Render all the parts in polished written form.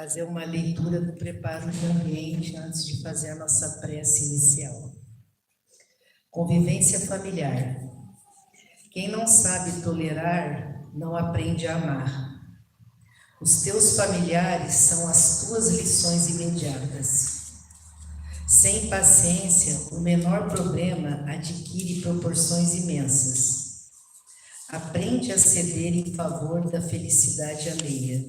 fazer uma leitura do preparo de ambiente antes de fazer a nossa prece inicial. Convivência familiar. Quem não sabe tolerar, não aprende a amar. Os teus familiares são as tuas lições imediatas. Sem paciência, o menor problema adquire proporções imensas. Aprende a ceder em favor da felicidade alheia.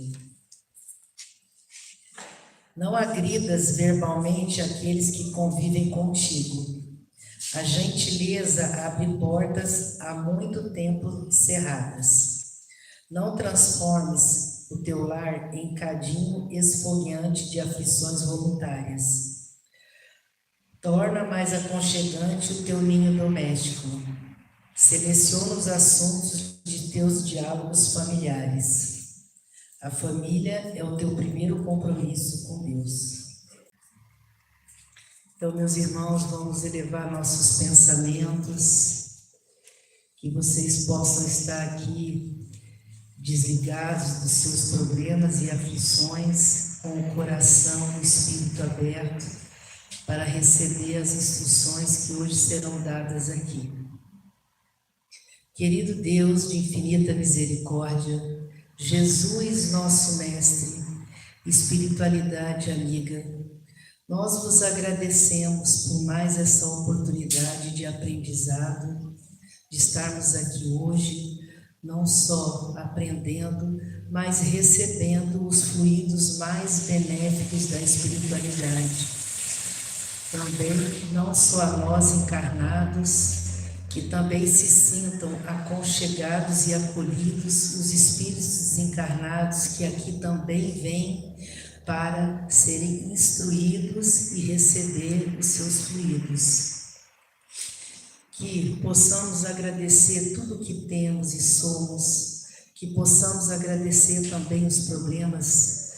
Não agridas verbalmente aqueles que convivem contigo. A gentileza abre portas há muito tempo cerradas. Não transformes o teu lar em cadinho esfogueante de aflições voluntárias. Torna mais aconchegante o teu ninho doméstico. Seleciona os assuntos de teus diálogos familiares. A família é o teu primeiro compromisso com Deus. Então, meus irmãos, vamos elevar nossos pensamentos, que vocês possam estar aqui desligados dos seus problemas e aflições, com o coração e o espírito aberto, para receber as instruções que hoje serão dadas aqui. Querido Deus de infinita misericórdia, Jesus, nosso Mestre, espiritualidade amiga, nós vos agradecemos por mais essa oportunidade de aprendizado, de estarmos aqui hoje, não só aprendendo, mas recebendo os fluidos mais benéficos da espiritualidade. Também, não só a nós encarnados, que também se sintam aconchegados e acolhidos, os espíritos desencarnados que aqui também vêm para serem instruídos e receber os seus fluidos. Que possamos agradecer tudo o que temos e somos, que possamos agradecer também os problemas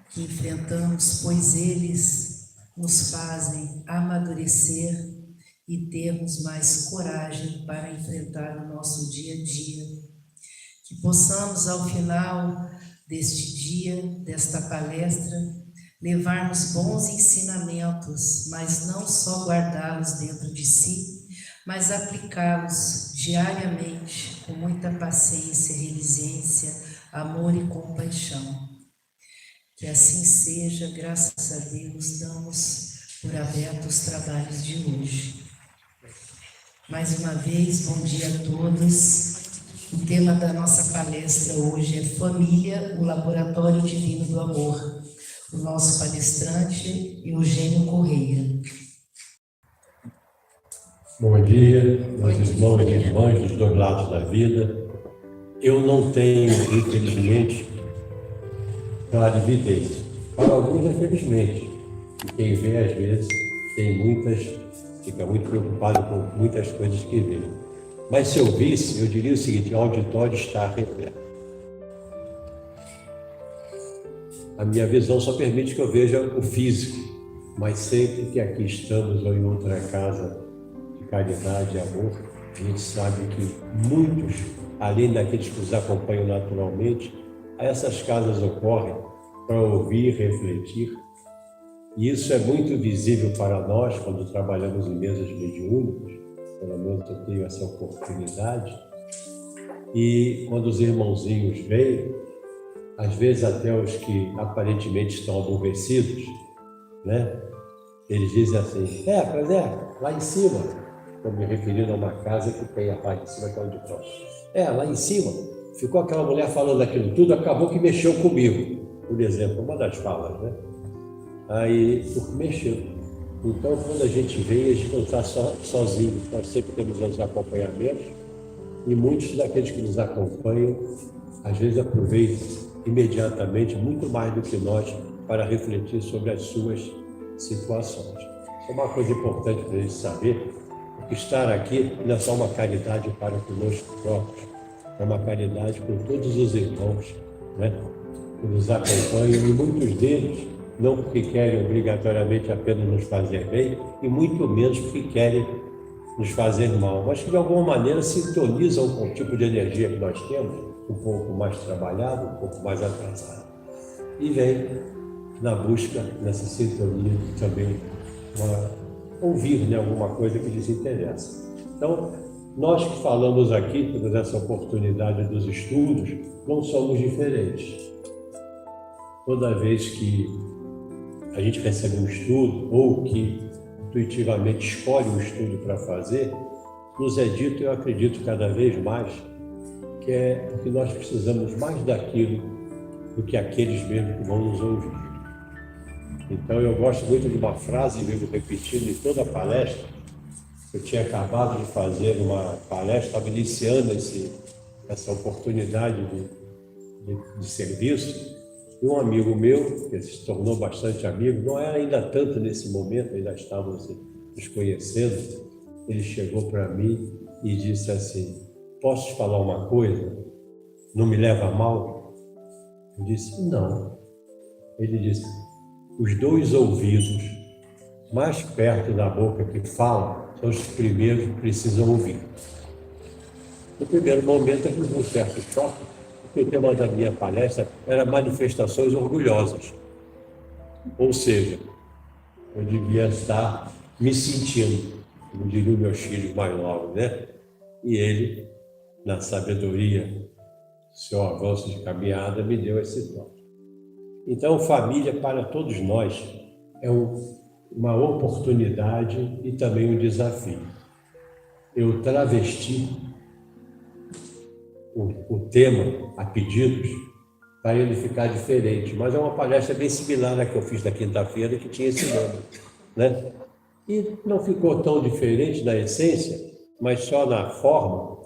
que enfrentamos, pois eles nos fazem amadurecer e termos mais coragem para enfrentar o nosso dia a dia. Que possamos, ao final deste dia, desta palestra, levarmos bons ensinamentos, mas não só guardá-los dentro de si, mas aplicá-los diariamente com muita paciência, resiliência, amor e compaixão. Que assim seja, graças a Deus, damos por aberto os trabalhos de hoje. Mais uma vez, bom dia a todos. O tema da nossa palestra hoje é Família, o Laboratório Divino do Amor. O nosso palestrante, Eugênio Correia. Bom dia, meus irmãos e irmãs dos dois lados da vida. Eu não tenho, infelizmente, clarividência. Para alguns, infelizmente. E quem vê, às vezes, fica muito preocupado com muitas coisas que vê. Mas se eu visse, eu diria o seguinte: o auditório está repleto. A minha visão só permite que eu veja o físico, mas sempre que aqui estamos ou em outra casa de caridade e amor, a gente sabe que muitos, além daqueles que nos acompanham naturalmente, essas casas ocorrem para ouvir, refletir. E isso é muito visível para nós quando trabalhamos em mesas mediúnicas, pelo menos eu tenho essa oportunidade. E quando os irmãozinhos vêm, às vezes até os que aparentemente estão aborrecidos, né? Eles dizem assim: pois lá em cima, estou me referindo a uma casa que tem a parte de cima, que é onde estou. Lá em cima, ficou aquela mulher falando aquilo tudo, acabou que mexeu comigo, por exemplo, uma das falas, né? Aí, porque mexeu. Então, quando a gente vem, a gente não está sozinho, nós sempre temos os acompanhamentos, e muitos daqueles que nos acompanham, às vezes aproveitam imediatamente, muito mais do que nós, para refletir sobre as suas situações. Isso é uma coisa importante para a gente saber, que estar aqui não é só uma caridade para conosco próprios, é uma caridade com todos os irmãos, né, que nos acompanham, e muitos deles não porque querem obrigatoriamente apenas nos fazer bem, e muito menos porque querem nos fazer mal, mas que de alguma maneira sintonizam com o tipo de energia que nós temos, um pouco mais trabalhado, um pouco mais atrasado. E vem na busca, nessa sintonia de também ouvir, né, alguma coisa que lhes interessa. Então, nós que falamos aqui, temos essa oportunidade dos estudos, não somos diferentes. Toda vez que a gente recebe um estudo ou que intuitivamente escolhe um estudo para fazer, nos é dito, eu acredito cada vez mais, que é porque nós precisamos mais daquilo do que aqueles mesmos que vão nos ouvir. Então eu gosto muito de uma frase, vivo repetindo em toda a palestra. Eu tinha acabado de fazer uma palestra, estava iniciando essa oportunidade de serviço, e um amigo meu, que se tornou bastante amigo, não era ainda tanto nesse momento, ainda estávamos nos conhecendo, ele chegou para mim e disse assim: posso te falar uma coisa? Não me leva a mal? Eu disse: não. Ele disse: os dois ouvidos mais perto da boca que falam são os primeiros que precisam ouvir. No primeiro momento, eu fiz um certo choque, porque o tema da minha palestra era manifestações orgulhosas. Ou seja, eu devia estar me sentindo, como diriam meus filhos mais novos, né? E ele, na sabedoria, seu avanço de caminhada, me deu esse toque. Então, família, para todos nós, é uma oportunidade e também um desafio. Eu travesti o tema a pedidos para ele ficar diferente, mas é uma palestra bem similar à que eu fiz na quinta-feira, que tinha esse nome, né? E não ficou tão diferente na essência, mas só na forma.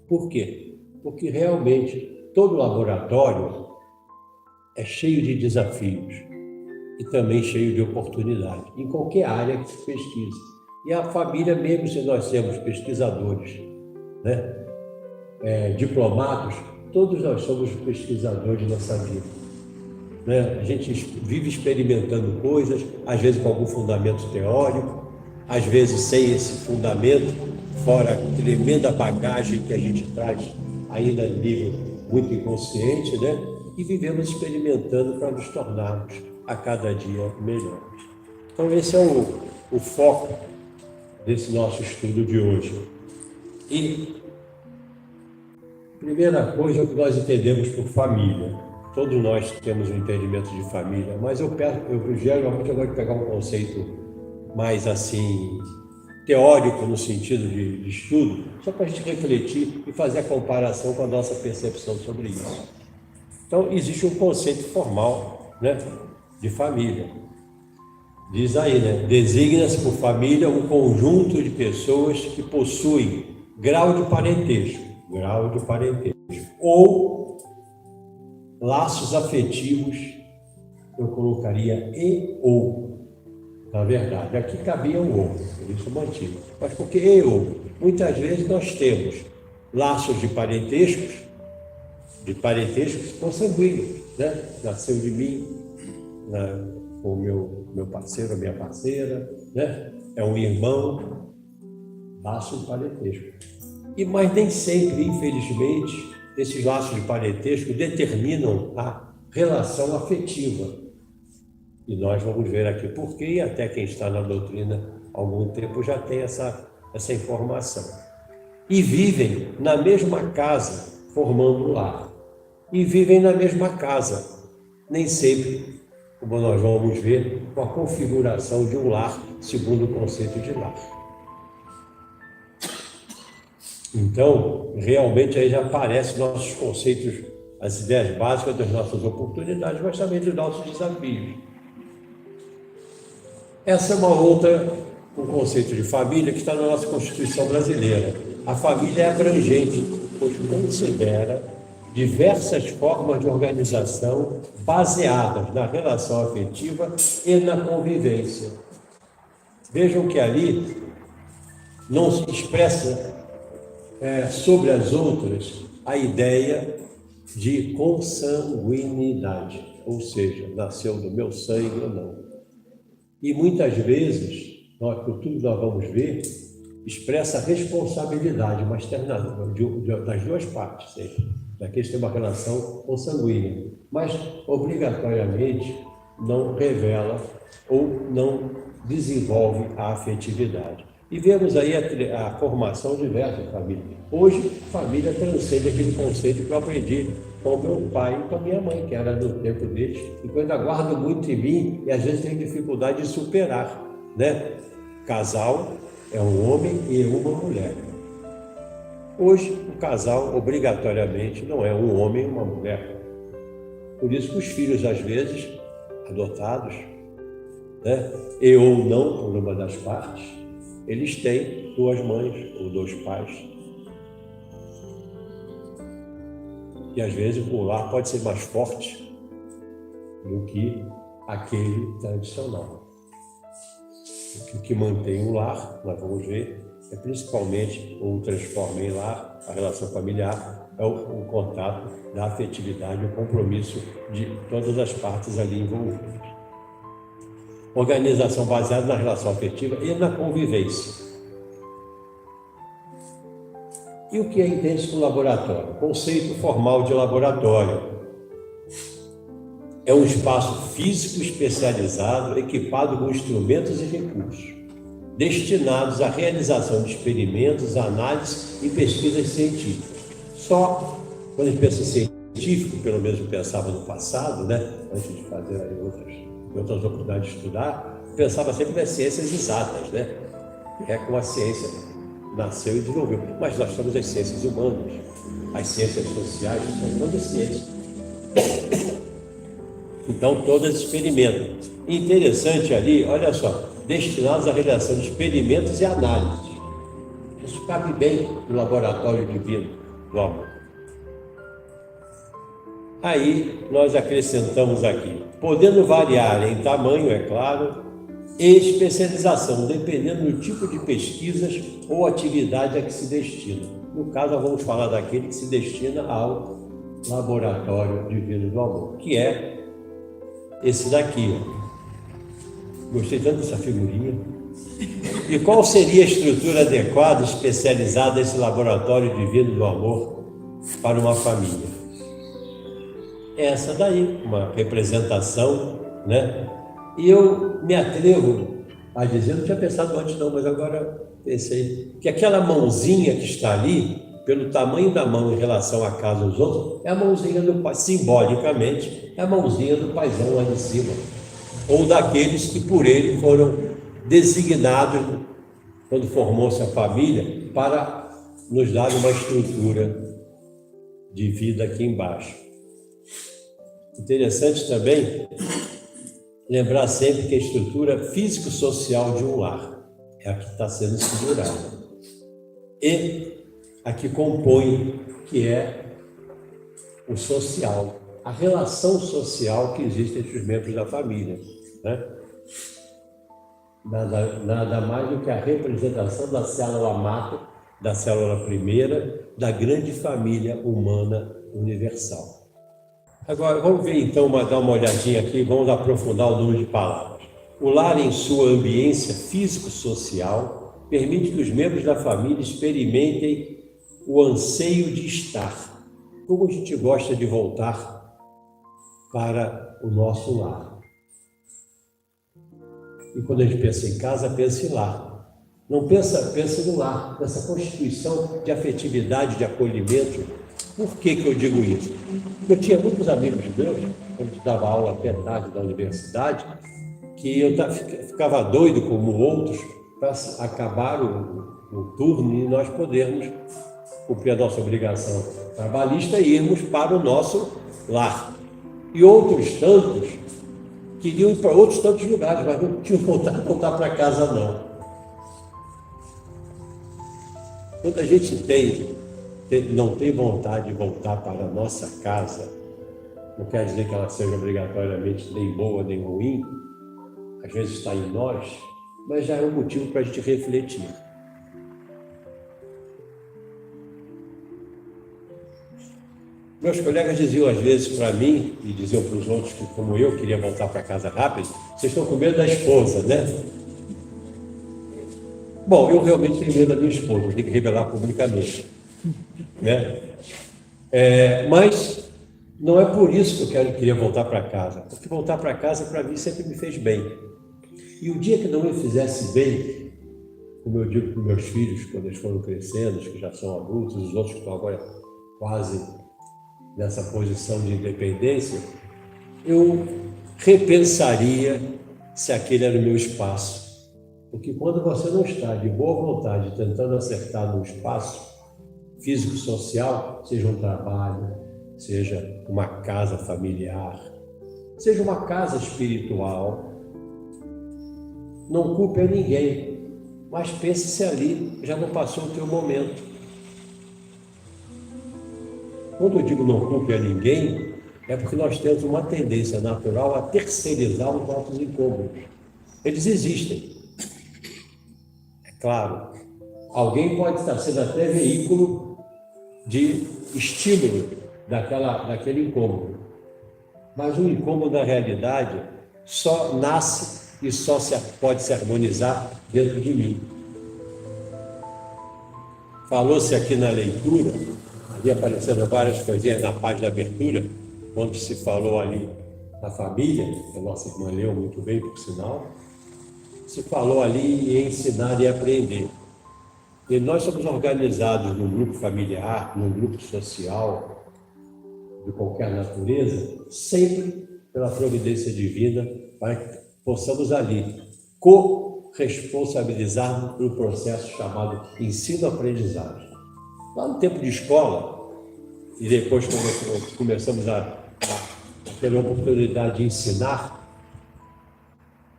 Por quê? Porque realmente todo laboratório é cheio de desafios e também cheio de oportunidades, em qualquer área que se pesquise. E a família, mesmo se nós temos pesquisadores, né? Diplomados, todos nós somos pesquisadores nessa vida. Né? A gente vive experimentando coisas, às vezes com algum fundamento teórico, às vezes sem esse fundamento, fora a tremenda bagagem que a gente traz ainda a nível muito inconsciente, né? E vivemos experimentando para nos tornarmos a cada dia melhores. Então esse é o foco desse nosso estudo de hoje. E primeira coisa é o que nós entendemos por família. Todos nós temos um entendimento de família, mas eu geralmente gosto de pegar um conceito mais assim teórico no sentido de estudo, só para a gente refletir e fazer a comparação com a nossa percepção sobre isso. Então, existe um conceito formal, né, de família. Diz aí, né? Designa-se por família um conjunto de pessoas que possuem grau de parentesco, ou laços afetivos, eu colocaria ou, na verdade. Aqui cabia o ou, por isso mantive. Mas porque e ou? Muitas vezes nós temos laços de parentescos consanguíneos, né? Nasceu de mim, né? Com o meu parceiro, a minha parceira, né? É um irmão, laço de parentesco. Mas nem sempre, infelizmente, esses laços de parentesco determinam a relação afetiva. E nós vamos ver aqui por quê, e até quem está na doutrina há algum tempo já tem essa informação. E vivem na mesma casa, formando um lar. E vivem na mesma casa, nem sempre, como nós vamos ver, com a configuração de um lar, segundo o conceito de lar. Então, realmente aí já aparecem nossos conceitos, as ideias básicas das nossas oportunidades, mas também dos nossos desafios. Essa é um conceito de família que está na nossa Constituição brasileira. A família é abrangente, pois considera diversas formas de organização baseadas na relação afetiva e na convivência. Vejam que ali não se expressa sobre as outras a ideia de consanguinidade, ou seja, nasceu do meu sangue ou não. E muitas vezes, por tudo que nós vamos ver, expressa responsabilidade, mas das duas partes, seja, daqueles que têm uma relação consanguínea. Mas, obrigatoriamente, não revela ou não desenvolve a afetividade. E vemos aí a formação diversa da família. Hoje, família transcende aquele conceito que eu aprendi com meu pai e com a minha mãe, que era do tempo deles, e que eu ainda guardo muito em mim e às vezes tenho dificuldade de superar, né? Casal é um homem e uma mulher. Hoje, o casal, obrigatoriamente, não é um homem e uma mulher. Por isso que os filhos, às vezes, adotados, né, e ou não por uma das partes, eles têm duas mães ou dois pais. E às vezes o lar pode ser mais forte do que aquele tradicional. O que mantém o lar, nós vamos ver, é principalmente ou transforma em lar, a relação familiar, é o contato da afetividade, o compromisso de todas as partes ali envolvidas. Organização baseada na relação afetiva e na convivência. E o que é entende-se por laboratório? Conceito formal de laboratório. É um espaço físico especializado, equipado com instrumentos e recursos, destinados à realização de experimentos, análises e pesquisas científicas. Só quando a gente pensa em científico, pelo menos eu pensava no passado, né? Antes de fazer outras oportunidades de estudar, pensava sempre nas ciências exatas, né? É como a ciência nasceu e desenvolveu. Mas nós temos as ciências humanas, as ciências sociais, são todas ciências. Então, todas experimentam. Interessante ali, olha só, destinados à realização de experimentos e análises. Isso cabe bem no laboratório divino do amor. Aí, nós acrescentamos aqui, podendo variar em tamanho, é claro, e especialização, dependendo do tipo de pesquisas ou atividade a que se destina. No caso, nós vamos falar daquele que se destina ao laboratório divino do amor, que é esse daqui, ó. Gostei tanto dessa figurinha. E qual seria a estrutura adequada, especializada desse laboratório divino do amor para uma família? Essa daí, uma representação, né? E eu me atrevo a dizer, não tinha pensado antes não, mas agora pensei, que aquela mãozinha que está ali, pelo tamanho da mão em relação à casa dos outros, é a mãozinha do pai, simbolicamente, é a mãozinha do paizão lá de cima, ou daqueles que por ele foram designados, quando formou-se a família, para nos dar uma estrutura de vida aqui embaixo. Interessante também lembrar sempre que a estrutura físico-social de um lar é a que está sendo segurada e a que compõe, que é o social, a relação social que existe entre os membros da família, né? Nada mais do que a representação da célula máter, da célula primeira, da grande família humana universal. Agora, vamos ver então, dar uma olhadinha aqui, vamos aprofundar o número de palavras. O lar, em sua ambiência físico-social, permite que os membros da família experimentem o anseio de estar. Como a gente gosta de voltar para o nosso lar. E quando a gente pensa em casa, pensa em lar. Não pensa no lar, nessa constituição de afetividade, de acolhimento. Por que eu digo isso? Eu tinha muitos amigos meus, quando eu dava aula até tarde da universidade, que eu ficava doido como outros para acabar o turno e nós podermos cumprir a nossa obrigação trabalhista e irmos para o nosso lar. E outros tantos queriam ir para outros tantos lugares, mas não tinham vontade de voltar para casa, não. Quando a gente não tem vontade de voltar para a nossa casa, não quer dizer que ela seja obrigatoriamente nem boa nem ruim, às vezes está em nós, mas já é um motivo para a gente refletir. Meus colegas diziam às vezes para mim, e diziam para os outros que, como eu, queria voltar para casa rápido, vocês estão com medo da esposa, né? Bom, eu realmente tenho medo da minha esposa, tenho que revelar publicamente, né? Mas Não é por isso que eu queria voltar para casa, porque voltar para casa para mim sempre me fez bem. E o dia que não me fizesse bem, como eu digo para os meus filhos, quando eles foram crescendo, os que já são adultos, os outros que estão agora quase nessa posição de independência, eu repensaria se aquele era o meu espaço. Porque quando você não está de boa vontade tentando acertar no espaço físico-social, seja um trabalho, seja uma casa familiar, seja uma casa espiritual, não culpe a ninguém, mas pense se ali já não passou o teu momento. Quando eu digo não culpe a ninguém, é porque nós temos uma tendência natural a terceirizar os nossos incômodos. Eles existem. É claro, alguém pode estar sendo até veículo de estímulo daquele incômodo. Mas o incômodo, na realidade, só nasce e só pode se harmonizar dentro de mim. Falou-se aqui na leitura, ali aparecendo várias coisinhas na página de abertura, quando se falou ali da família, que a nossa irmã leu muito bem, por sinal, se falou ali em ensinar e aprender. E nós somos organizados num grupo familiar, num grupo social, de qualquer natureza, sempre pela providência divina, para que possamos ali corresponsabilizar pelo processo chamado ensino-aprendizagem. Lá no tempo de escola, e depois quando começamos a ter a oportunidade de ensinar,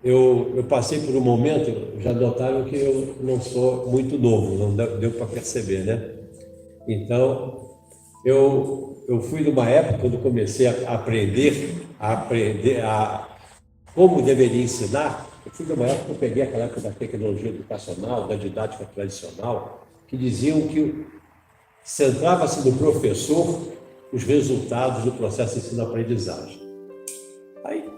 eu passei por um momento, já notaram que eu não sou muito novo, não deu para perceber, né? Então, eu fui numa época, quando comecei a aprender como deveria ensinar, eu fui numa época que eu peguei aquela época da tecnologia educacional, da didática tradicional, que diziam que centrava-se no professor os resultados do processo de ensino-aprendizagem. Aí,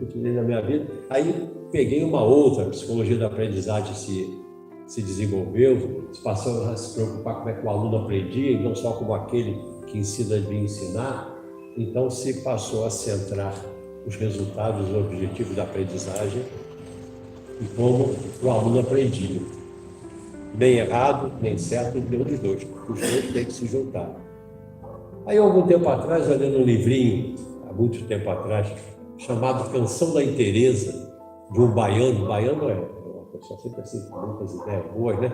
utilizei na minha vida, aí peguei uma outra, a psicologia da aprendizagem se desenvolveu, se passou a se preocupar como é que o aluno aprendia, e não só como aquele que ensina de ensinar. Então se passou a centrar os resultados, os objetivos da aprendizagem e como o aluno aprendia. Nem errado, nem certo, nenhum dos dois. Os dois têm que se juntar. Aí, algum tempo atrás, eu li um livrinho, há muito tempo atrás, chamado Canção da Interesa, de um baiano. Baiano é uma pessoa sempre assim, com muitas ideias boas, né?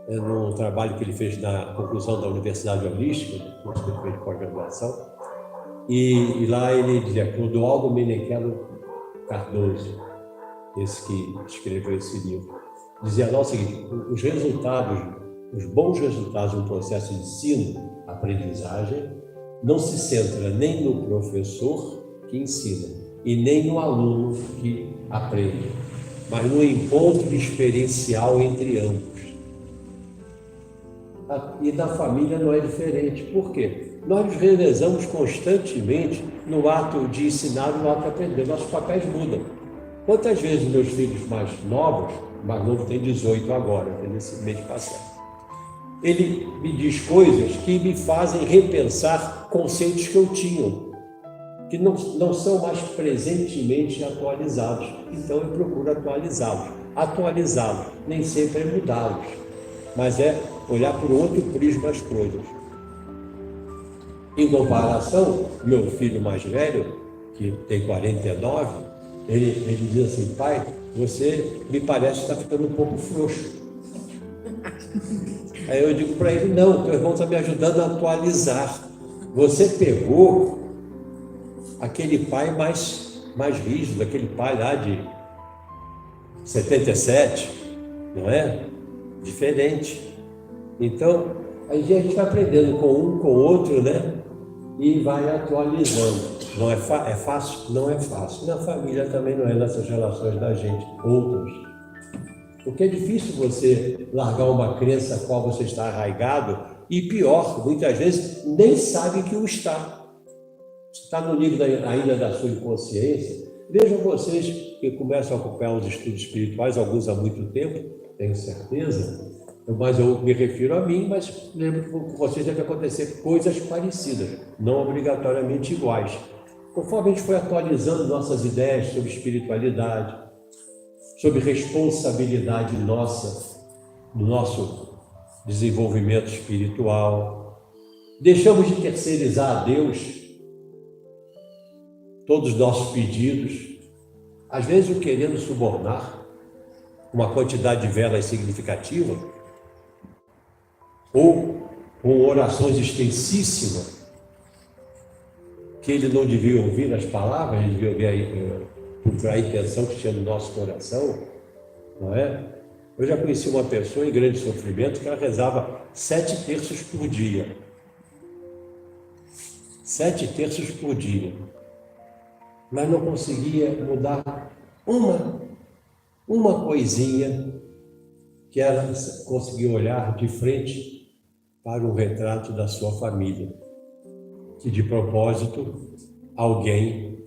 É num trabalho que ele fez na conclusão da Universidade Holística, curso que ele fez de pós-graduação, e lá ele dizia, Clodoaldo Menechero Cardoso, esse que escreveu esse livro, dizia lá o seguinte: os resultados, os bons resultados do processo de ensino, aprendizagem, não se centra nem no professor que ensina e nem no aluno que aprende, mas no encontro experiencial entre ambos. E na família não é diferente. Por quê? Nós nos revezamos constantemente no ato de ensinar e no ato de aprender. Nossos papéis mudam. Quantas vezes meus filhos mais novos, o mais novo tem 18 agora, nesse mês passado, ele me diz coisas que me fazem repensar conceitos que eu tinha, que não são mais presentemente atualizados. Então eu procuro atualizá-los. Atualizá-los nem sempre é mudá-los, mas é olhar por outro prisma as coisas. Em comparação, meu filho mais velho, que tem 49, ele diz assim: pai, você me parece estar ficando um pouco frouxo. Aí eu digo para ele: não, teu irmão está me ajudando a atualizar. Você pegou aquele pai mais rígido, aquele pai lá de 77, não é? Diferente. Então, aí a gente vai aprendendo com um, com o outro, né? E vai atualizando. Não é fácil? Não é fácil. Na família também não é, nessas relações da gente, outras. Porque é difícil você largar uma crença a qual você está arraigado e, pior, muitas vezes nem sabe que o está. Está no nível ainda da sua inconsciência. Vejam vocês que começam a acompanhar os estudos espirituais, alguns há muito tempo, tenho certeza, Mas eu me refiro a mim, mas lembro que com vocês deve acontecer coisas parecidas, não obrigatoriamente iguais. Conforme a gente foi atualizando nossas ideias sobre espiritualidade, sobre responsabilidade nossa, no nosso desenvolvimento espiritual, deixamos de terceirizar a Deus todos os nossos pedidos, às vezes o querendo subornar uma quantidade de velas significativa, ou com orações extensíssimas, que ele não devia ouvir as palavras, ele devia ouvir a intenção que tinha no nosso coração, não é? Eu já conheci uma pessoa em grande sofrimento que ela rezava 7 terços por dia. 7 terços por dia. Mas não conseguia mudar uma coisinha que ela conseguia olhar de frente para o retrato da sua família. Que de propósito alguém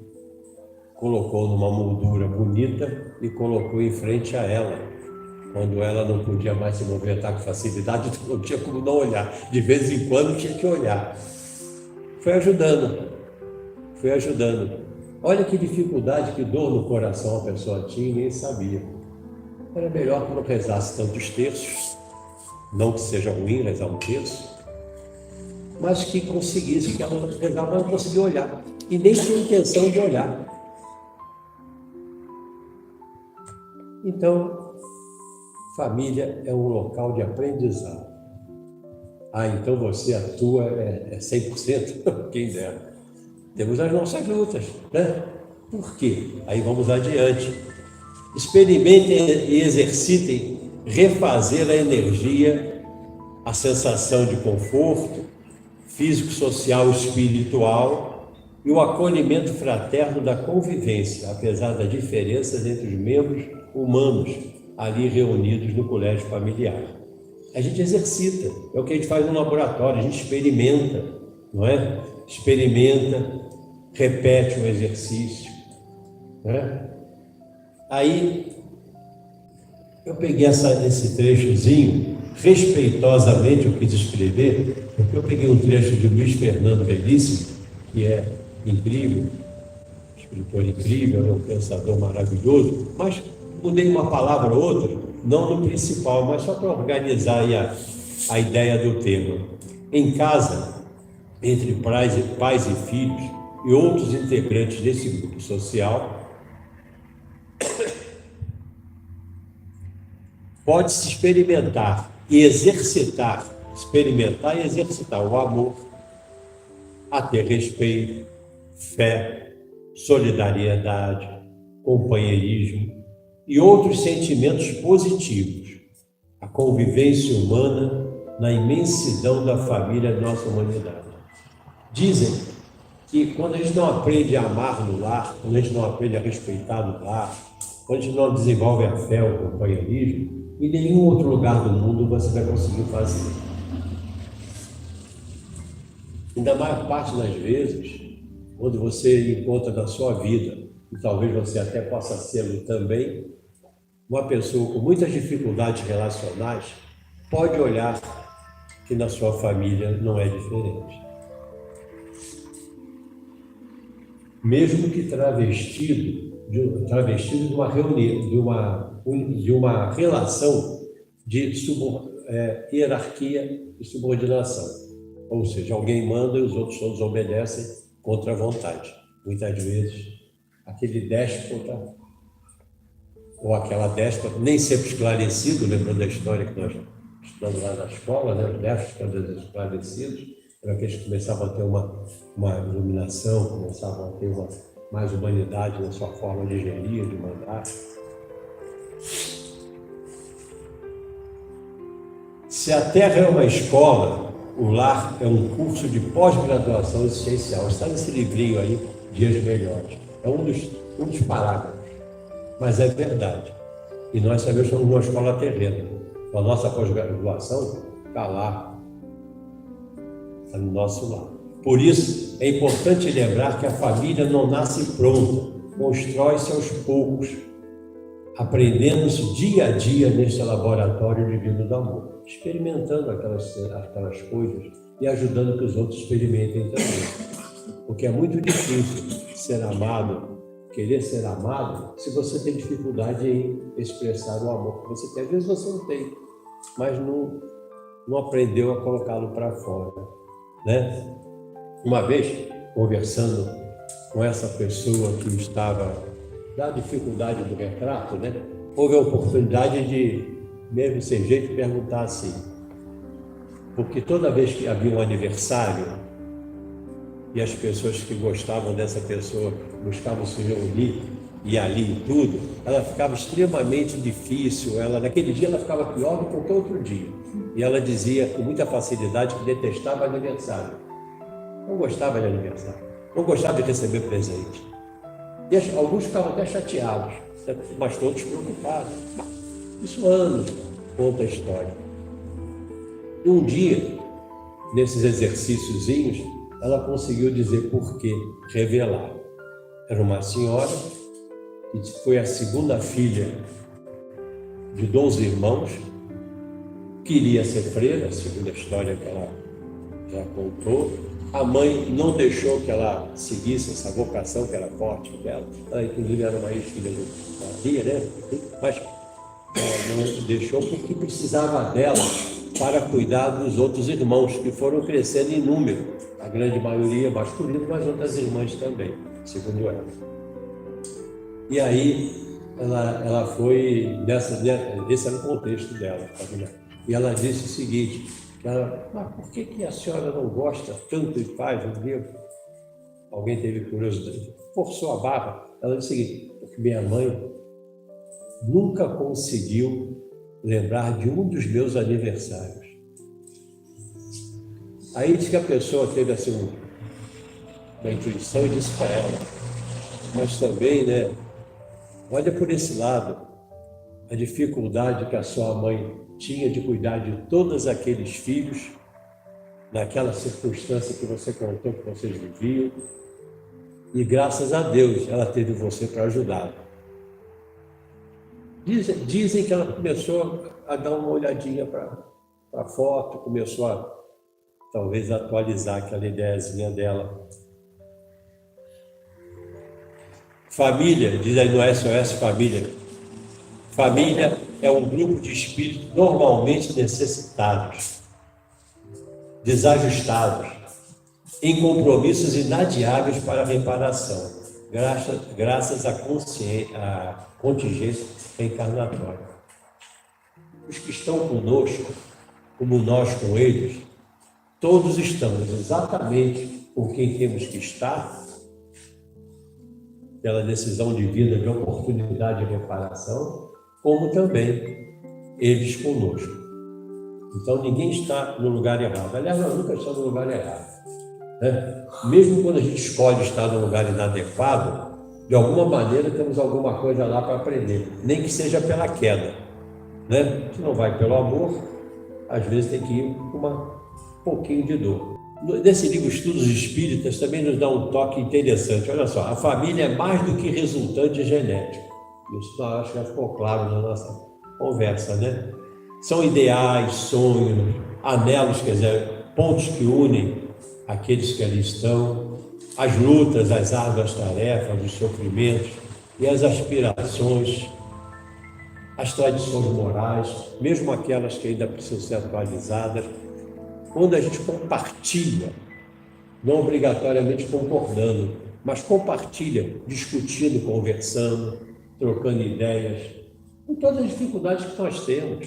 colocou numa moldura bonita e colocou em frente a ela, quando ela não podia mais se movimentar com facilidade, não tinha como não olhar, de vez em quando tinha que olhar. Foi ajudando. Olha que dificuldade, que dor no coração a pessoa tinha e nem sabia. Era melhor que não rezasse tantos terços, não que seja ruim rezar um terço, mas que conseguisse, que ela rezava, mas não conseguia olhar, e nem tinha intenção de olhar. Então, família é um local de aprendizado. Então você atua 100%? Quem dera. Temos as nossas lutas, né? Por quê? Aí vamos adiante. Experimentem e exercitem refazer a energia, a sensação de conforto, físico, social, espiritual e o acolhimento fraterno da convivência, apesar das diferenças entre os membros humanos ali reunidos no colégio familiar. A gente exercita, é o que a gente faz no laboratório, a gente experimenta, não é? Experimenta, repete o exercício, né? Aí eu peguei esse trechozinho, respeitosamente eu quis escrever, porque eu peguei um trecho de Luiz Fernando Veríssimo, que é incrível, escritor incrível, é um pensador maravilhoso, mas mudei uma palavra ou outra, não no principal, mas só para organizar aí a ideia do tema. Em casa, entre pais e filhos e outros integrantes desse grupo social, pode-se experimentar e exercitar o amor, a ter respeito, fé, solidariedade, companheirismo e outros sentimentos positivos, a convivência humana na imensidão da família da nossa humanidade. Dizem que quando a gente não aprende a amar no lar, quando a gente não aprende a respeitar no lar, quando a gente não desenvolve a fé, o companheirismo, em nenhum outro lugar do mundo você vai conseguir fazer. E da maior parte das vezes, quando você encontra na sua vida, e talvez você até possa ser também, uma pessoa com muitas dificuldades relacionais, pode olhar que na sua família não é diferente. Mesmo que travestido de uma reunião, de uma relação de hierarquia e subordinação. Ou seja, alguém manda e os outros todos obedecem contra a vontade. Muitas vezes, aquele déspota ou aquela déspota, nem sempre esclarecido, lembrando da história que nós estudamos lá na escola, né? Os déspotas esclarecidos, eram aqueles que começavam a ter uma iluminação, começavam a ter mais humanidade na sua forma de gerir, de mandar. Se a Terra é uma escola, o lar é um curso de pós-graduação existencial. Está nesse livrinho aí, Dias Melhores. É um dos parágrafos, mas é verdade. E nós sabemos que somos uma escola terrena. A nossa pós-graduação está lá, está no nosso lar. Por isso, é importante lembrar que a família não nasce pronta, constrói-se aos poucos. aprendemos dia a dia neste laboratório divino do amor, experimentando aquelas coisas e ajudando que os outros experimentem também. Porque é muito difícil ser amado, querer ser amado, se você tem dificuldade em expressar o amor que você tem. Às vezes você não tem, mas não aprendeu a colocá-lo para fora, né? Uma vez, conversando com essa pessoa que estava da dificuldade do retrato, né? Houve a oportunidade de, mesmo sem jeito, perguntar assim, porque toda vez que havia um aniversário e as pessoas que gostavam dessa pessoa buscavam se reunir e ali e tudo, ela ficava extremamente difícil, naquele dia ela ficava pior do que qualquer outro dia. E ela dizia com muita facilidade que detestava aniversário. Não gostava de aniversário, não gostava de receber presente. E alguns ficavam até chateados, mas todos preocupados. Isso anos, conta a história. E um dia, nesses exercíciozinhos, ela conseguiu dizer por quê, revelar. Era uma senhora que foi a segunda filha de 12 irmãos, queria ser freira, segundo a história que ela já contou. A mãe não deixou que ela seguisse essa vocação que era forte dela. Ela, inclusive, era uma ex-filha do Maria, né? Mas ela não deixou porque precisava dela para cuidar dos outros irmãos, que foram crescendo em número. A grande maioria masculino, mas outras irmãs também, segundo ela. E aí, ela foi, esse era o contexto dela. E ela disse o seguinte, mas por que a senhora não gosta tanto e faz um livro? Alguém teve curiosidade, forçou a barra. Ela disse o seguinte, porque minha mãe nunca conseguiu lembrar de um dos meus aniversários. Aí diz que a pessoa teve assim uma intuição e disse para ela, mas também, né, olha por esse lado, a dificuldade que a sua mãe tinha de cuidar de todos aqueles filhos, naquela circunstância que você contou, que vocês viviam, e graças a Deus ela teve você para ajudá-la. Dizem que ela começou a dar uma olhadinha para a foto, começou a talvez atualizar aquela ideiazinha dela. Família, diz aí no SOS Família, família é um grupo de espíritos normalmente necessitados, desajustados, em compromissos inadiáveis para a reparação, graças à contingência reencarnatória. Os que estão conosco, como nós com eles, todos estamos exatamente com quem temos que estar, pela decisão divina de oportunidade de reparação, como também eles conosco. Então ninguém está no lugar errado. Aliás, nós nunca estamos no lugar errado, né? Mesmo quando a gente escolhe estar no lugar inadequado, de alguma maneira temos alguma coisa lá para aprender, nem que seja pela queda, né? Se não vai pelo amor, às vezes tem que ir com um pouquinho de dor. Nesse livro Estudos Espíritas também nos dá um toque interessante. Olha só, a família é mais do que resultante genético. Isso acho que já ficou claro na nossa conversa, né? São ideais, sonhos, anelos, quer dizer, pontos que unem aqueles que ali estão, as lutas, as árduas tarefas, os sofrimentos e as aspirações, as tradições morais, mesmo aquelas que ainda precisam ser atualizadas. Quando a gente compartilha, não obrigatoriamente concordando, mas compartilha, discutindo, conversando, trocando ideias, com todas as dificuldades que nós temos.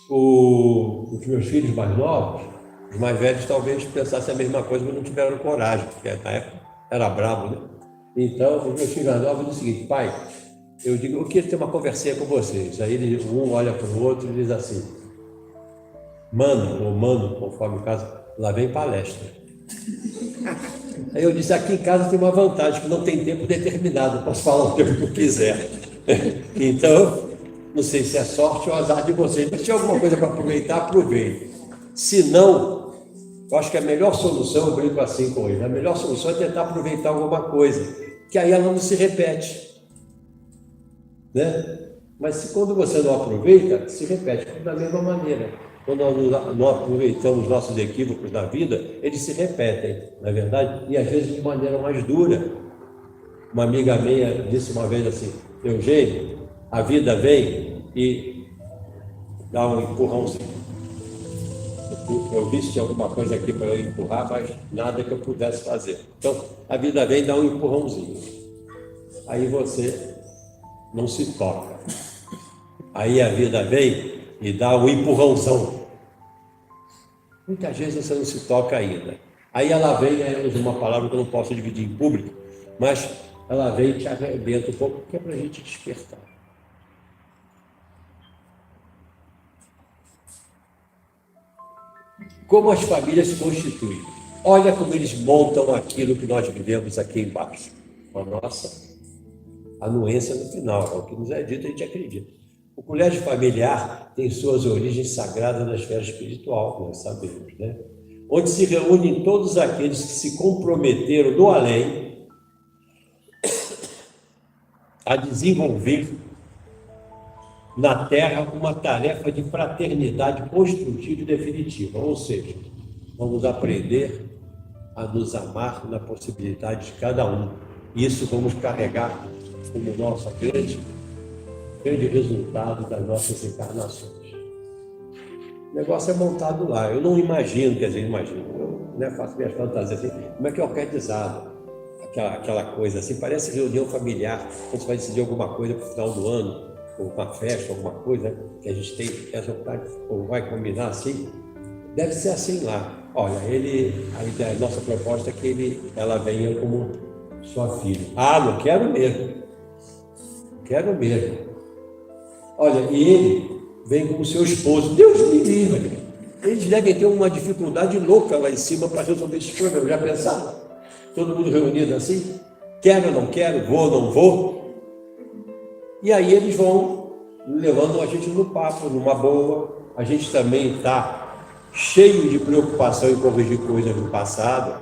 Os meus filhos mais novos, os mais velhos talvez pensassem a mesma coisa, mas não tiveram coragem, porque na época era brabo, né? Então, os meus filhos mais novos dizem o seguinte, pai, eu queria ter uma conversinha com vocês. Aí um olha para o outro e diz assim, mano, conforme o caso, lá vem palestra. Aí eu disse, aqui em casa tem uma vantagem, que não tem tempo determinado, posso falar o tempo que eu quiser. Então, não sei se é sorte ou azar de vocês, mas se tiver alguma coisa para aproveitar, aproveite. Se não, eu acho que a melhor solução, eu brinco assim com ele, a melhor solução é tentar aproveitar alguma coisa, que aí ela não se repete. né? Mas quando você não aproveita, se repete da mesma maneira. Quando nós não aproveitamos nossos equívocos da vida, eles se repetem, na verdade, e às vezes de maneira mais dura. Uma amiga minha disse uma vez assim: Eugênio, a vida vem e dá um empurrãozinho. Eu vi se tinha alguma coisa aqui para eu empurrar, mas nada que eu pudesse fazer. Então, a vida vem e dá um empurrãozinho. Aí você não se toca. Aí a vida vem e dá um empurrãozão. Muitas vezes você não se toca ainda. Aí ela vem, eu uso uma palavra que eu não posso dividir em público, mas ela vem e te arrebenta um pouco, porque é para a gente despertar. Como as famílias se constituem? Olha como eles montam aquilo que nós vivemos aqui embaixo. A nossa anuência no final, é o que nos é dito, a gente acredita. O colégio familiar tem suas origens sagradas na esfera espiritual, nós sabemos, né? Onde se reúnem todos aqueles que se comprometeram do além a desenvolver na Terra uma tarefa de fraternidade construtiva e definitiva, ou seja, vamos aprender a nos amar na possibilidade de cada um. Isso vamos carregar como nosso grande resultado das nossas encarnações. O negócio é montado lá. Eu não imagino, quer dizer, eu faço minhas fantasias assim, como é que é organizado aquela coisa assim, parece reunião familiar, quando você vai decidir alguma coisa para o final do ano, ou uma festa, alguma coisa que a gente tem essa vontade, ou vai combinar assim, deve ser assim lá. Olha, a nossa proposta é que ela venha como sua filha. Ah, não quero mesmo. Quero mesmo. Olha, e ele vem como seu esposo. Deus me livre. Eles devem ter uma dificuldade louca lá em cima para resolver esse problema. Já pensaram? Todo mundo reunido assim? Quero ou não quero? Vou ou não vou? E aí eles vão levando a gente no papo, numa boa. A gente também está cheio de preocupação em corrigir coisas do passado.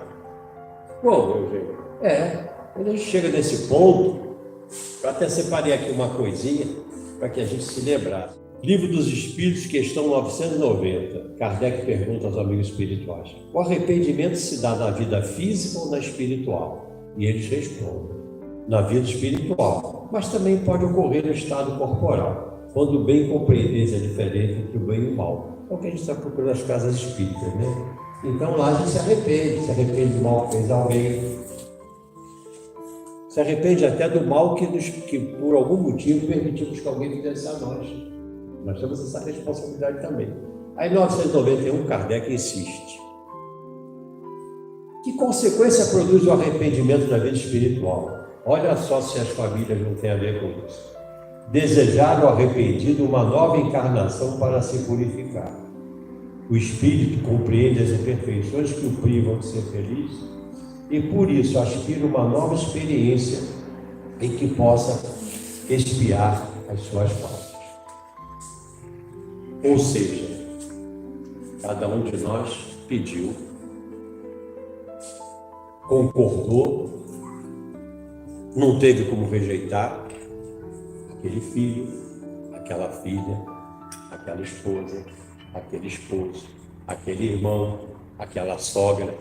Bom, meu gente, quando a gente chega nesse ponto, eu até separei aqui uma coisinha para que a gente se lembrasse. Livro dos Espíritos, questão 990. Kardec pergunta aos amigos espirituais: o arrependimento se dá na vida física ou na espiritual? E eles respondem: na vida espiritual, mas também pode ocorrer no estado corporal, quando bem compreendeis a diferença entre o bem e o mal. É o que a gente está procurando nas casas espíritas, né? Então lá a gente se arrepende do mal que fez alguém, se arrepende até do mal que por algum motivo permitimos que alguém fizesse a nós. Nós temos essa responsabilidade também. Aí, em 1991, Kardec insiste: que consequência produz o arrependimento na vida espiritual? Olha só se as famílias não têm a ver com isso. Desejar o arrependido uma nova encarnação para se purificar. O espírito compreende as imperfeições que o privam de ser feliz e, por isso, aspira uma nova experiência em que possa expiar as suas faltas. Ou seja, cada um de nós pediu, concordou, não teve como rejeitar aquele filho, aquela filha, aquela esposa, aquele esposo, aquele irmão, aquela sogra.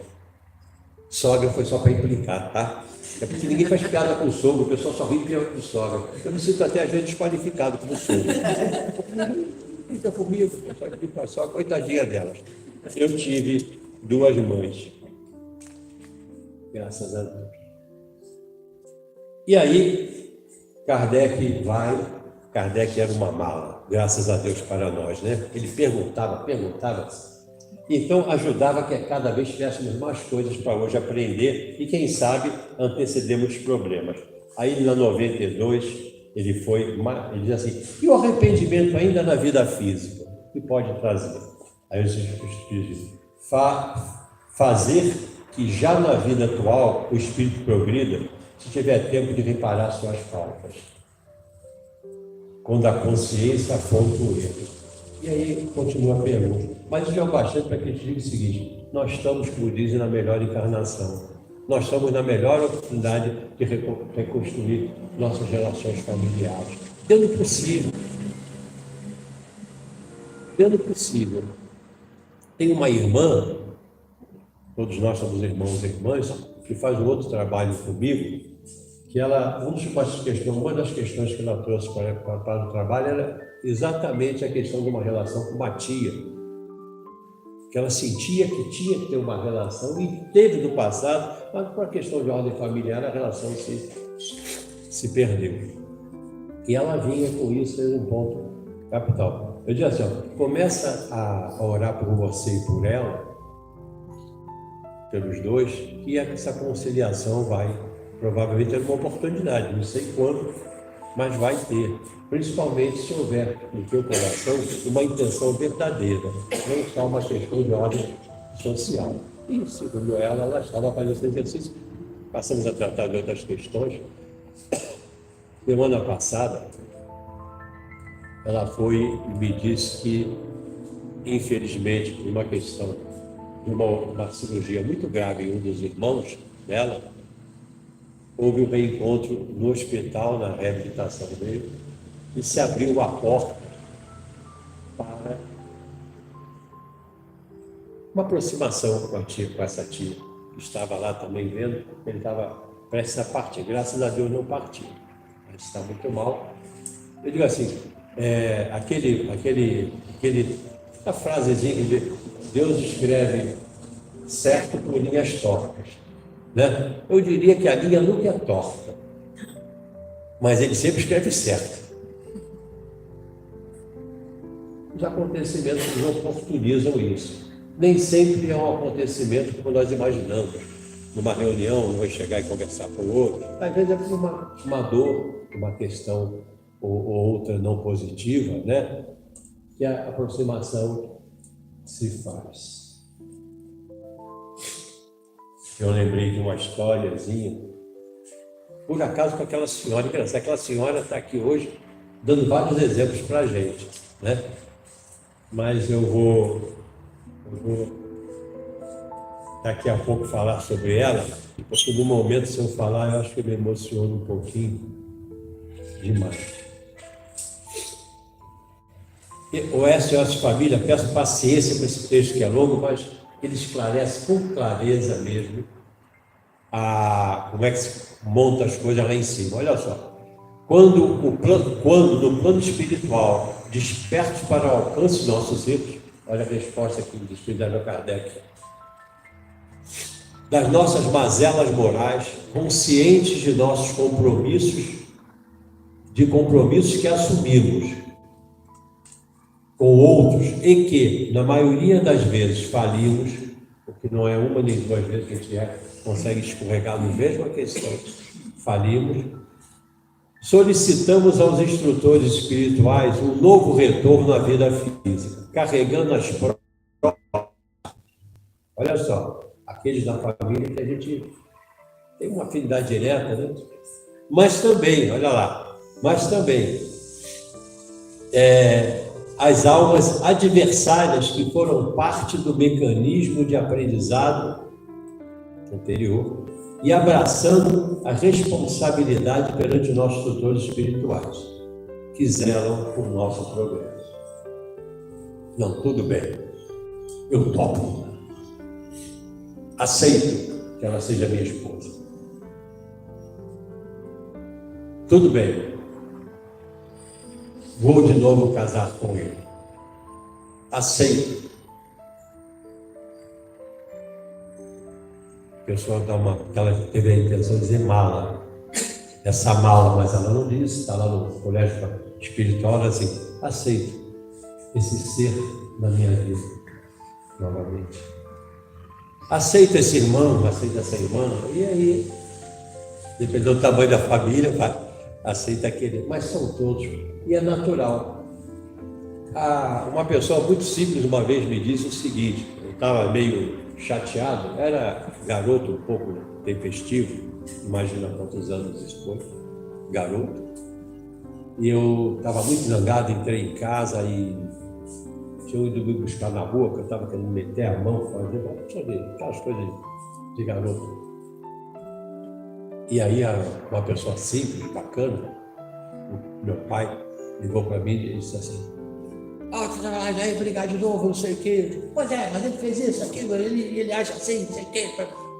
Sogra foi só para implicar, tá? É porque ninguém faz piada com o sogro, o pessoal só ri com sogra. Eu me sinto até às vezes desqualificado como sogro. Fica comigo, só que com a sogra, coitadinha delas. Eu tive 2 mães, graças a Deus. E aí, Kardec era uma mala, graças a Deus para nós, né? Ele perguntava, então ajudava que cada vez tivéssemos mais coisas para hoje aprender e, quem sabe, antecedemos problemas. Aí, na 92, ele diz assim: e o arrependimento ainda na vida física? O que pode trazer? Aí os Espíritos dizem: fazer que já na vida atual o espírito progrida, se tiver tempo de reparar suas faltas, quando a consciência aponta o erro. E aí continua a pergunta: mas isso é o bastante para que a gente diga o seguinte: nós estamos, como dizem, na melhor encarnação. Nós estamos na melhor oportunidade de reconstruir nossas relações familiares. dentro do possível. Dentro do possível. Tem uma irmã, todos nós somos irmãos e irmãs, que faz um outro trabalho comigo, que ela, uma das questões que ela trouxe para o trabalho era exatamente a questão de uma relação com uma tia, que ela sentia que tinha que ter uma relação e teve no passado, mas por uma questão de ordem familiar a relação se perdeu. E ela vinha com isso em um ponto capital. Eu disse assim, ó, começa a orar por você e por ela, pelos dois, que essa conciliação vai provavelmente ter uma oportunidade, não sei quando, mas vai ter. Principalmente se houver no teu coração uma intenção verdadeira, não só uma questão de ordem social. E, segundo ela estava fazendo esse exercício. Passamos a tratar de outras questões. Semana passada, ela foi e me disse que, infelizmente, por uma questão de uma cirurgia muito grave em um dos irmãos dela, houve um reencontro no hospital, na reabilitação dele, e se abriu a porta para uma aproximação com essa tia, que estava lá também vendo, ele estava prestes a partir. Graças a Deus não partiu, mas está muito mal. Eu digo assim, a frasezinha de Deus escreve certo por linhas tortas, né? Eu diria que a linha nunca é torta, mas ele sempre escreve certo. Os acontecimentos nos oportunizam isso. Nem sempre é um acontecimento como nós imaginamos. Numa reunião, um vai chegar e conversar com o outro. Às vezes é por uma dor, uma questão ou outra não positiva, né? Que a aproximação se faz. Eu lembrei de uma historiazinha, por acaso com aquela senhora, engraçado, aquela senhora está aqui hoje dando vários exemplos para a gente, né? Mas eu vou daqui a pouco falar sobre ela, porque no momento, se eu falar, eu acho que eu me emociono um pouquinho demais. O SOS Família, peço paciência com esse texto que é longo, mas ele esclarece com clareza mesmo como é que se monta as coisas lá em cima. Olha só, quando no plano espiritual despertos para o alcance dos nossos erros, olha a resposta aqui do Espírito de Allan Kardec, das nossas mazelas morais, conscientes de nossos compromissos que assumimos com outros e que, na maioria das vezes, falimos, porque não é uma nem duas vezes que a gente consegue escorregar na mesma questão, falimos, solicitamos aos instrutores espirituais um novo retorno à vida física, carregando as provas. Olha só, aqueles da família que a gente tem uma afinidade direta, né? Mas também, olha lá, as almas adversárias que foram parte do mecanismo de aprendizado anterior e abraçando a responsabilidade perante nossos tutores espirituais, que zelam por nosso progresso. Não, tudo bem, eu topo, aceito que ela seja minha esposa. Tudo bem, vou de novo casar com ele. Aceito. A pessoa ela teve a intenção de dizer mala. Essa mala, mas ela não disse, está lá no colégio espiritual, assim, aceito esse ser na minha vida, novamente. Aceito esse irmão, aceito essa irmã, e aí, dependendo do tamanho da família, aceita aquele, mas são todos, e é natural. Uma pessoa muito simples uma vez me disse o seguinte, eu estava meio chateado, era garoto um pouco tempestivo, imagina quantos anos isso foi, garoto, e eu estava muito zangado, entrei em casa e tinha ido me buscar na rua, porque eu estava querendo meter a mão, fazer, deixa eu ver, aquelas coisas de garoto. E aí uma pessoa simples, bacana, o meu pai ligou para mim e disse assim: aí, obrigado de novo, não sei o quê. Pois é, mas ele fez isso, aquilo, ele acha assim, não sei o quê.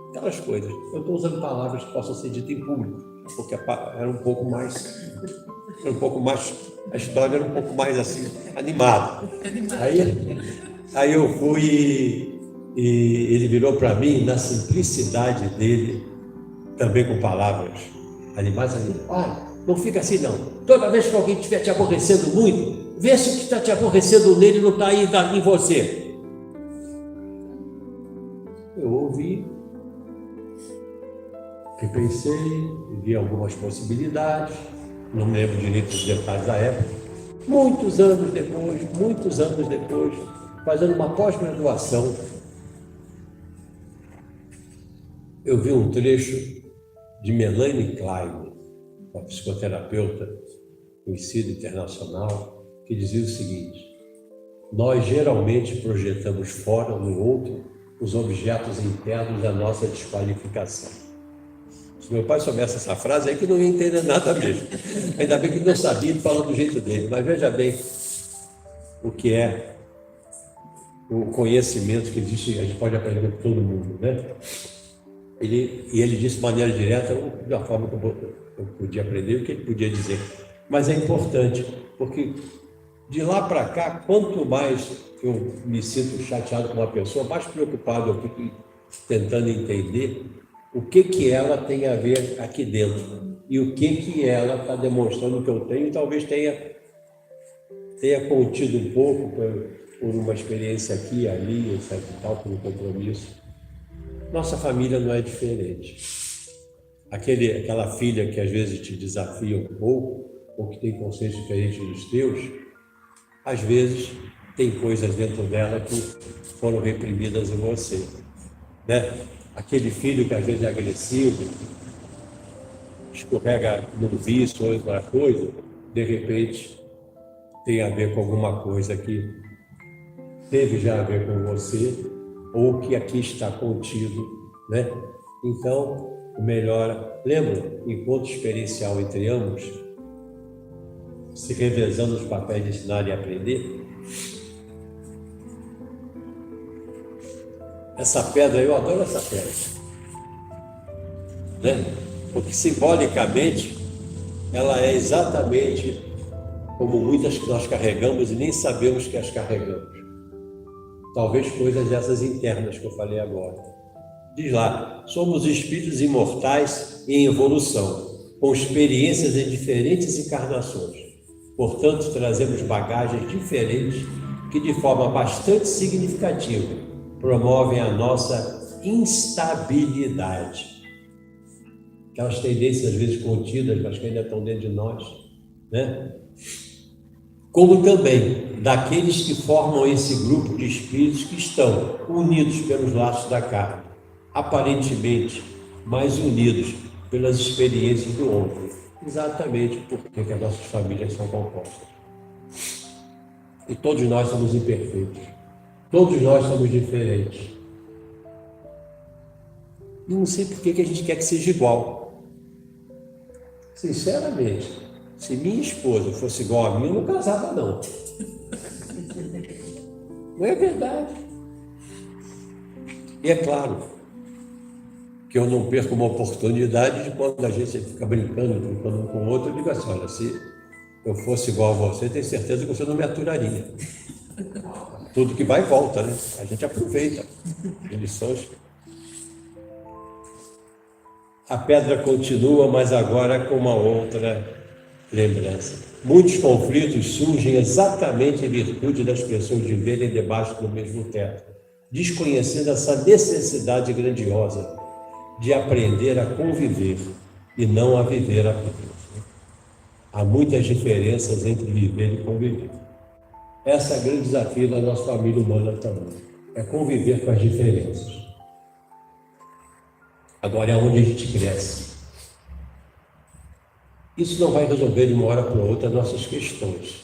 Aquelas coisas. Eu estou usando palavras que possam ser ditas em público, porque era um pouco mais, a história era um pouco mais assim, animada. Aí eu fui e ele virou para mim, na simplicidade dele, também com palavras animadas, olha, não fica assim não. Toda vez que alguém estiver te aborrecendo muito, vê se o que está te aborrecendo nele não está aí em você. Eu ouvi, repensei, vi algumas possibilidades, não me lembro direito dos detalhes da época. Muitos anos depois, fazendo uma pós-graduação, eu vi um trecho de Melanie Klein, uma psicoterapeuta conhecida internacional, que dizia o seguinte: nós geralmente projetamos fora no outro os objetos internos da nossa desqualificação. Se meu pai soubesse essa frase, aí que não ia entender nada mesmo. Ainda bem que ele não sabia, ele falou do jeito dele. Mas veja bem o que é o conhecimento que existe, a gente pode aprender com todo mundo, né? Ele disse de maneira direta da forma que eu podia aprender, o que ele podia dizer. Mas é importante, porque de lá para cá, quanto mais eu me sinto chateado com uma pessoa, mais preocupado eu fico tentando entender o que ela tem a ver aqui dentro e o que ela está demonstrando que eu tenho, e talvez tenha contido um pouco por uma experiência aqui e ali, etc e tal, por um compromisso. Nossa família não é diferente. Aquela filha que às vezes te desafia um pouco, ou que tem conceitos diferentes dos teus, às vezes tem coisas dentro dela que foram reprimidas em você, né? Aquele filho que às vezes é agressivo, escorrega no vício ou outra coisa, de repente tem a ver com alguma coisa que teve já a ver com você, ou que aqui está contido, né? Então, o melhor, lembra, encontro experiencial entre ambos, se revezando os papéis de ensinar e aprender. Essa pedra, eu adoro essa pedra, né? Porque simbolicamente ela é exatamente como muitas que nós carregamos e nem sabemos que as carregamos. Talvez coisas dessas internas que eu falei agora. Diz lá: somos espíritos imortais em evolução, com experiências em diferentes encarnações. Portanto, trazemos bagagens diferentes que, de forma bastante significativa, promovem a nossa instabilidade. Aquelas tendências, às vezes, contidas, mas que ainda estão dentro de nós, né? Como também daqueles que formam esse grupo de espíritos que estão unidos pelos laços da carne, aparentemente mais unidos pelas experiências do outro, exatamente porque as nossas famílias são compostas. E todos nós somos imperfeitos, todos nós somos diferentes. E não sei por que a gente quer que seja igual. Sinceramente, se minha esposa fosse igual a mim, eu não casava, não. Não é verdade. E é claro que eu não perco uma oportunidade de, quando a gente fica brincando um com o outro, eu digo assim: olha, se eu fosse igual a você, tenho certeza que você não me aturaria. Tudo que vai e volta, né? A gente aproveita as lições. A pedra continua, mas agora com uma outra lembrança. Muitos conflitos surgem exatamente em virtude das pessoas viverem debaixo do mesmo teto, desconhecendo essa necessidade grandiosa de aprender a conviver e não a viver apenas. Há muitas diferenças entre viver e conviver. Esse é o grande desafio da nossa família humana também, é conviver com as diferenças. Agora é onde a gente cresce. Isso não vai resolver de uma hora para outra nossas questões,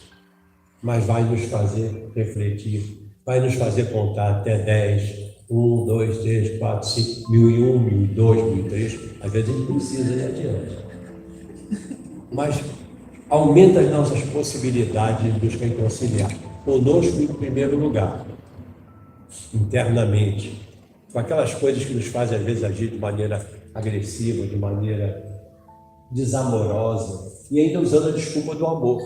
mas vai nos fazer refletir, vai nos fazer contar até 10, 1, 2, 3, 4, 5, 1001, 1002, 1003. Às vezes a gente precisa ir adiante. Mas aumenta as nossas possibilidades de nos reconciliar conosco em primeiro lugar, internamente, com aquelas coisas que nos fazem às vezes agir de maneira agressiva, de maneira desamorosa, e ainda usando a desculpa do amor.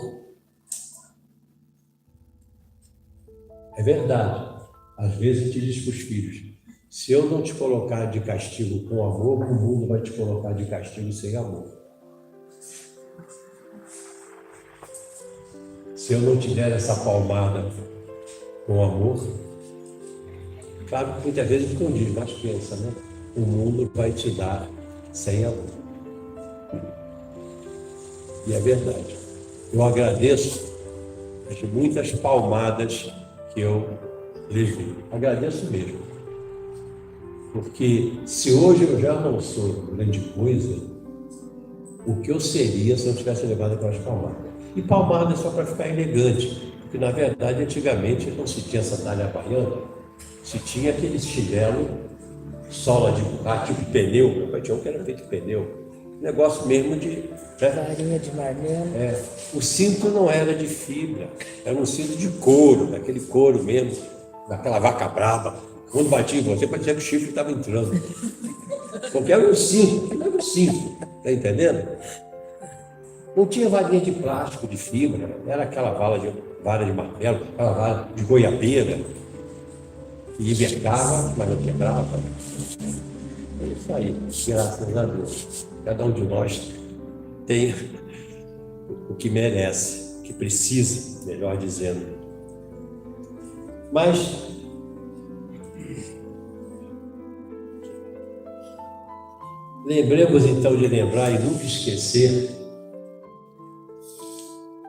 É verdade. Às vezes a gente diz para os filhos: se eu não te colocar de castigo com amor, o mundo vai te colocar de castigo sem amor. Se eu não te der essa palmada com amor, claro que muitas vezes escondido, mas pensa, né? O mundo vai te dar sem amor. E é verdade. Eu agradeço as muitas palmadas que eu levei. Agradeço mesmo. Porque se hoje eu já não sou grande coisa, o que eu seria se eu tivesse levado aquelas palmadas? E palmada é só para ficar elegante, porque na verdade antigamente não se tinha sandália havaiana, se tinha aquele chinelo, sola de borracha, tipo pneu, meu pai tinha um que era feito de pneu, negócio mesmo de... Farinha de marmelo. O cinto não era de fibra, era um cinto de couro, daquele couro mesmo, daquela vaca brava. Quando batia em você, parecia que o chifre estava entrando. Porque era um cinto, tá entendendo? Não tinha varinha de plástico, de fibra, era aquela vara de martelo, aquela vara de goiabeira, que libertava, mas não quebrava. É isso aí, graças a Deus. Cada um de nós tem o que merece, o que precisa, melhor dizendo. Mas lembremos então de lembrar e nunca esquecer.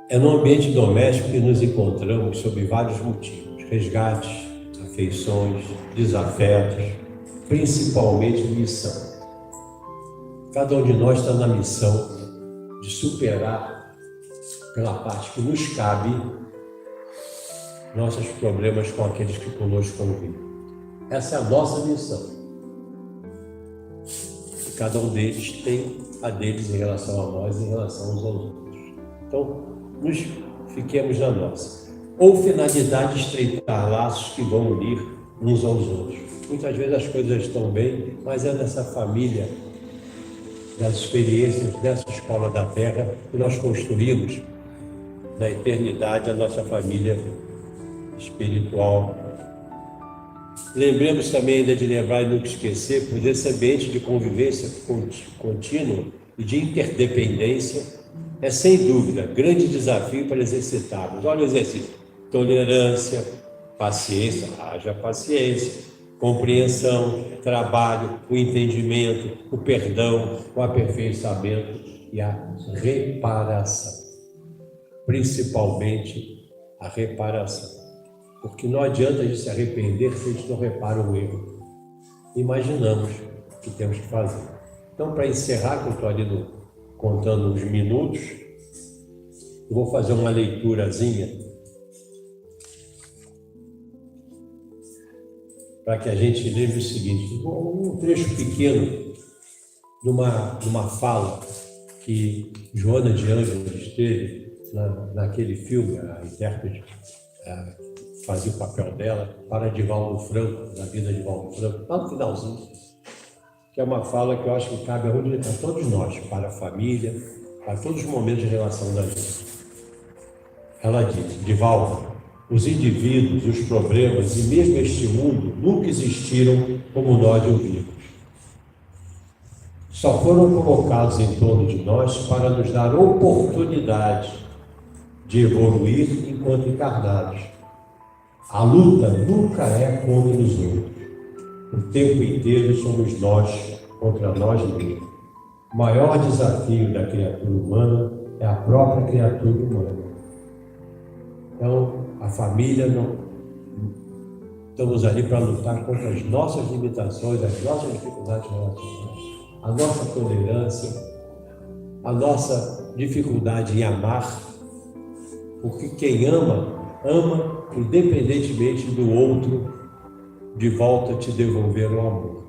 É no ambiente doméstico que nos encontramos sob vários motivos: resgates, afeições, desafetos, principalmente missão. Cada um de nós está na missão de superar, pela parte que nos cabe, nossos problemas com aqueles que conosco convivem. Essa é a nossa missão. E cada um deles tem a deles em relação a nós, em relação uns aos outros. Então, nos fiquemos na nossa. Ou finalidade de estreitar laços que vão unir uns aos outros. Muitas vezes as coisas estão bem, mas é nessa família, das experiências dessa escola da Terra, que nós construímos na eternidade a nossa família espiritual. Lembremos também ainda de lembrar e nunca esquecer, pois esse ambiente de convivência contínua e de interdependência é, sem dúvida, grande desafio para exercitarmos. Olha o exercício: tolerância, paciência, haja paciência, compreensão, trabalho, o entendimento, o perdão, o aperfeiçoamento e a reparação. Principalmente a reparação. Porque não adianta a gente se arrepender se a gente não repara o erro. Imaginamos o que temos que fazer. Então, para encerrar, que eu estou ali contando uns minutos, eu vou fazer uma leiturazinha para que a gente lembre o seguinte: um trecho pequeno de uma fala que Joana de Ângeles teve naquele filme, a intérprete fazia o papel dela, para Divaldo Franco, da vida de Divaldo Franco, lá no finalzinho, que é uma fala que eu acho que cabe a todos nós, para a família, para todos os momentos de relação da gente. Ela diz: Divaldo, os indivíduos, os problemas e mesmo este mundo nunca existiram como nós o vimos. Só foram colocados em torno de nós para nos dar oportunidade de evoluir enquanto encarnados. A luta nunca é contra os outros. O tempo inteiro somos nós contra nós mesmos. O maior desafio da criatura humana é a própria criatura humana. Então, a família, estamos ali para lutar contra as nossas limitações, as nossas dificuldades relacionais, a nossa tolerância, a nossa dificuldade em amar, porque quem ama, ama independentemente do outro de volta te devolver o amor.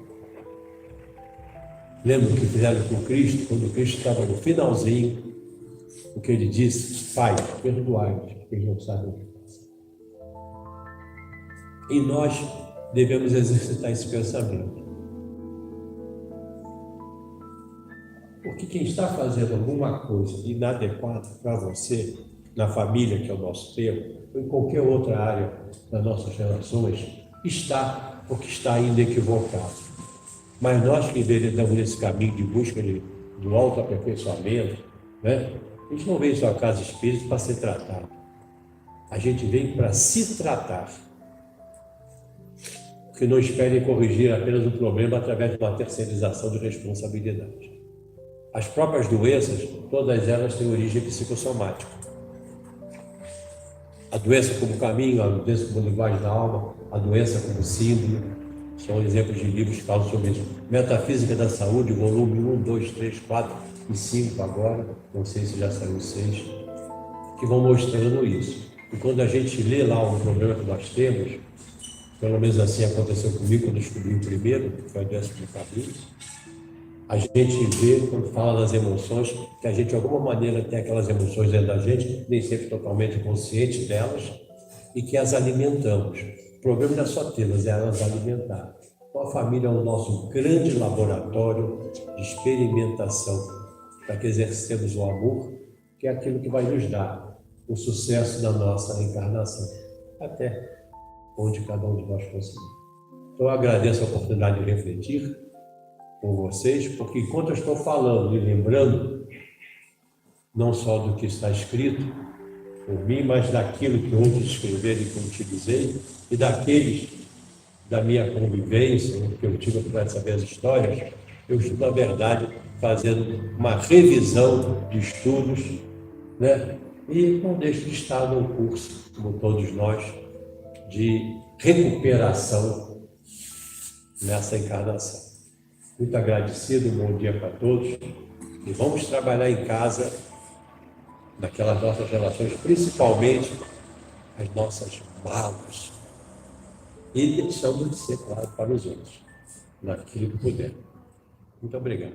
Lembra o que fizeram com Cristo? Quando Cristo estava no finalzinho, o que ele disse: Pai, perdoai-os, porque eles não sabem o que fazem. E nós devemos exercitar esse pensamento. Porque quem está fazendo alguma coisa inadequada para você, na família, que é o nosso termo, ou em qualquer outra área das nossas relações, está porque está ainda equivocado. Mas nós que enveredamos nesse caminho de busca do autoaperfeiçoamento, né? A gente não vem em sua casa espírita para ser tratado. A gente vem para se tratar. Porque não esperem corrigir apenas o problema através de uma terceirização de responsabilidade. As próprias doenças, todas elas têm origem psicossomática. A doença como caminho, a doença como linguagem da alma, a doença como símbolo, são exemplos de livros que falam sobre isso. Metafísica da Saúde, volume 1, 2, 3, 4 e 5 agora, não sei se já saiu 6, que vão mostrando isso. E quando a gente lê lá o problema que nós temos, pelo menos assim aconteceu comigo quando eu descobri o primeiro, que foi a doença de Fabrício, a gente vê, quando fala das emoções, que a gente de alguma maneira tem aquelas emoções dentro da gente, nem sempre totalmente consciente delas, e que as alimentamos. O problema não é só tê-las, é elas alimentar. Então a família é o nosso grande laboratório de experimentação, para que exercemos o amor, que é aquilo que vai nos dar o sucesso da nossa encarnação, até onde cada um de nós conseguir. Então eu agradeço a oportunidade de refletir com vocês, porque enquanto eu estou falando e lembrando, não só do que está escrito por mim, mas daquilo que outros escreveram e que eu utilizei, e daqueles da minha convivência, que eu tive a oportunidade de saber as histórias, eu estou, na verdade, fazendo uma revisão de estudos, né? E não deixo de estar num curso, como todos nós, de recuperação nessa encarnação. Muito agradecido, bom dia para todos. E vamos trabalhar em casa, naquelas nossas relações, principalmente as nossas mágoas. E deixando de ser claro para os outros, naquilo que puder. Muito obrigado.